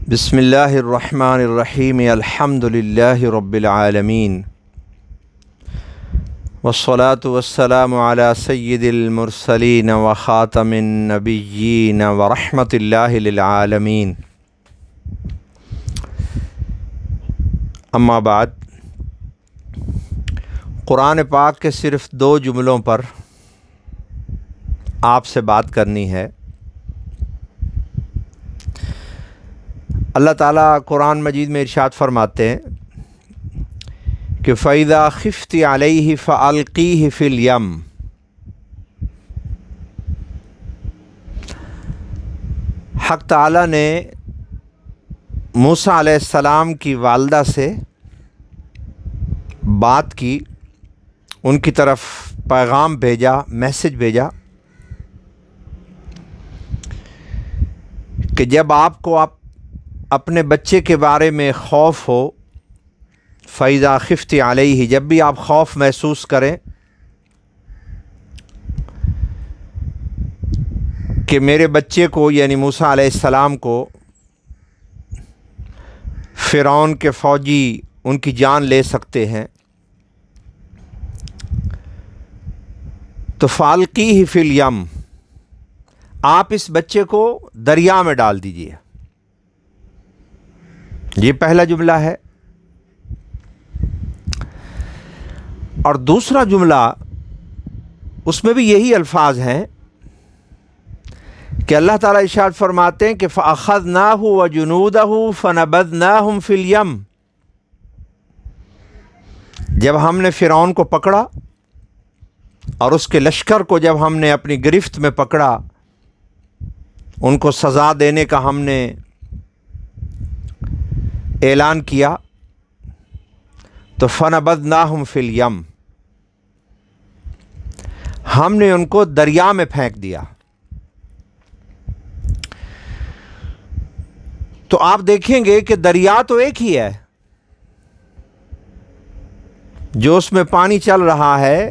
بسم اللہ الرحمن الرحیم الحمد للہ رب العالمین والصلاة والسلام علی سید المرسلین وخاتم النبیین ورحمۃ اللہ للعالمین اما بعد، قرآن پاک کے صرف 2 جملوں پر آپ سے بات کرنی ہے۔ اللہ تعالیٰ قرآن مجید میں ارشاد فرماتے ہیں کہ فَإِذَا خِفْتِ عَلَيْهِ فَأَلْقِيهِ فِي الْيَمِّ۔ حق تعالیٰ نے موسیٰ علیہ السلام کی والدہ سے بات کی، ان کی طرف پیغام بھیجا، میسج بھیجا کہ جب آپ کو اپنے بچے کے بارے میں خوف ہو، فَإِذَا خِفْتِ عَلَيْهِ، جب بھی آپ خوف محسوس کریں کہ میرے بچے کو یعنی موسیٰ علیہ السلام کو فرعون کے فوجی ان کی جان لے سکتے ہیں، تو فَأَلْقِيهِ فِي الْيَمِّ، آپ اس بچے کو دریا میں ڈال دیجیے۔ یہ پہلا جملہ ہے۔ اور دوسرا جملہ اس میں بھی یہی الفاظ ہیں کہ اللہ تعالیٰ ارشاد فرماتے ہیں کہ فَأَخَذْنَاهُ وَجُنُودَهُ فَنَبَذْنَاهُمْ فِي الْيَمِّ، جب ہم نے فرعون کو پکڑا اور اس کے لشکر کو جب ہم نے اپنی گرفت میں پکڑا، ان کو سزا دینے کا ہم نے اعلان کیا، تو فَنَبَذْنَاهُمْ فِي الْيَمِّ، ہم نے ان کو دریا میں پھینک دیا۔ تو آپ دیکھیں گے کہ دریا تو ایک ہی ہے، جو اس میں پانی چل رہا ہے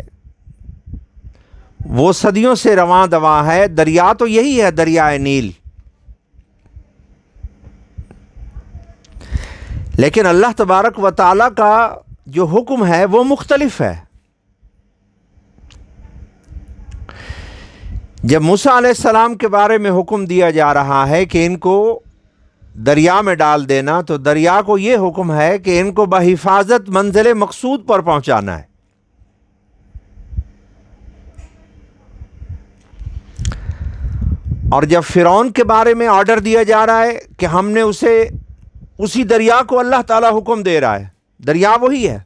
وہ صدیوں سے رواں دواں ہے، دریا تو یہی ہے، دریائے نیل۔ لیکن اللہ تبارک و تعالیٰ کا جو حکم ہے وہ مختلف ہے۔ جب موسیٰ علیہ السلام کے بارے میں حکم دیا جا رہا ہے کہ ان کو دریا میں ڈال دینا، تو دریا کو یہ حکم ہے کہ ان کو بحفاظت منزل مقصود پر پہنچانا ہے۔ اور جب فرعون کے بارے میں آرڈر دیا جا رہا ہے کہ ہم نے اسی دریا کو اللہ تعالیٰ حکم دے رہا ہے، دریا وہی ہے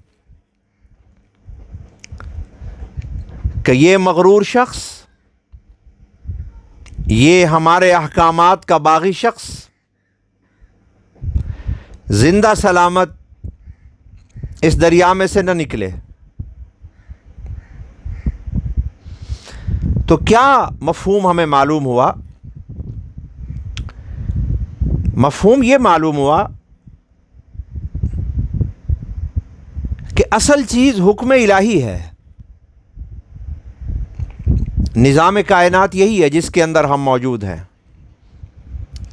کہ یہ مغرور شخص، یہ ہمارے احکامات کا باغی شخص زندہ سلامت اس دریا میں سے نہ نکلے۔ تو کیا مفہوم ہمیں معلوم ہوا؟ مفہوم یہ معلوم ہوا کہ اصل چیز حکم الہی ہے، نظام کائنات یہی ہے جس کے اندر ہم موجود ہیں۔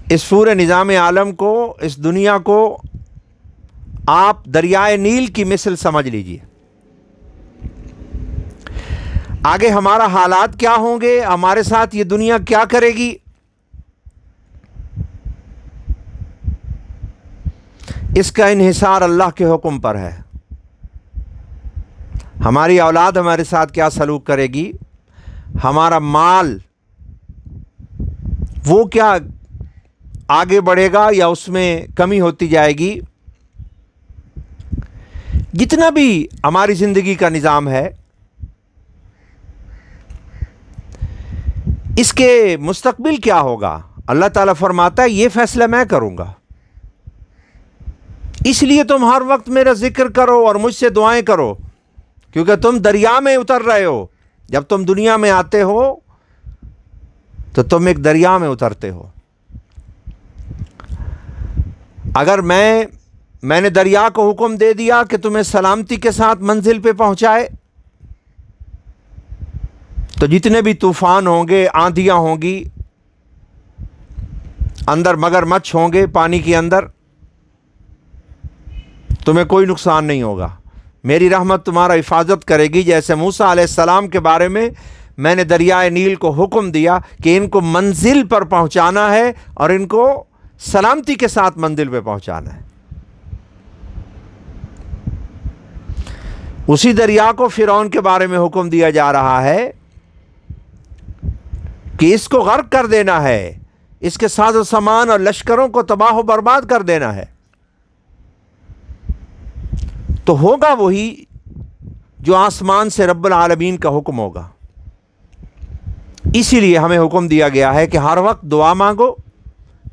اس پورے نظام عالم کو، اس دنیا کو آپ دریائے نیل کی مثل سمجھ لیجئے۔ آگے ہمارا حالات کیا ہوں گے، ہمارے ساتھ یہ دنیا کیا کرے گی، اس کا انحصار اللہ کے حکم پر ہے۔ ہماری اولاد ہمارے ساتھ کیا سلوک کرے گی، ہمارا مال وہ کیا آگے بڑھے گا یا اس میں کمی ہوتی جائے گی، جتنا بھی ہماری زندگی کا نظام ہے، اس کے مستقبل کیا ہوگا، اللہ تعالیٰ فرماتا ہے یہ فیصلہ میں کروں گا، اس لیے تم ہر وقت میرا ذکر کرو اور مجھ سے دعائیں کرو، کیونکہ تم دریا میں اتر رہے ہو۔ جب تم دنیا میں آتے ہو تو تم ایک دریا میں اترتے ہو۔ اگر میں نے دریا کو حکم دے دیا کہ تمہیں سلامتی کے ساتھ منزل پہ پہنچائے، تو جتنے بھی طوفان ہوں گے، آندھیاں ہوں گی، اندر مگرمچھ ہوں گے پانی کے اندر، تمہیں کوئی نقصان نہیں ہوگا، میری رحمت تمہارا حفاظت کرے گی۔ جیسے موسیٰ علیہ السلام کے بارے میں نے دریائے نیل کو حکم دیا کہ ان کو منزل پر پہنچانا ہے اور ان کو سلامتی کے ساتھ منزل پہ پہنچانا ہے۔ اسی دریا کو فرعون کے بارے میں حکم دیا جا رہا ہے کہ اس کو غرق کر دینا ہے، اس کے ساز و سامان اور لشکروں کو تباہ و برباد کر دینا ہے۔ تو ہوگا وہی جو آسمان سے رب العالمین کا حکم ہوگا۔ اسی لیے ہمیں حکم دیا گیا ہے کہ ہر وقت دعا مانگو،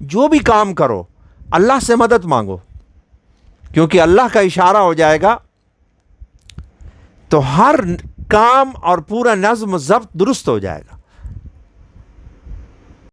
جو بھی کام کرو اللہ سے مدد مانگو، کیونکہ اللہ کا اشارہ ہو جائے گا تو ہر کام اور پورا نظم و ضبط درست ہو جائے گا۔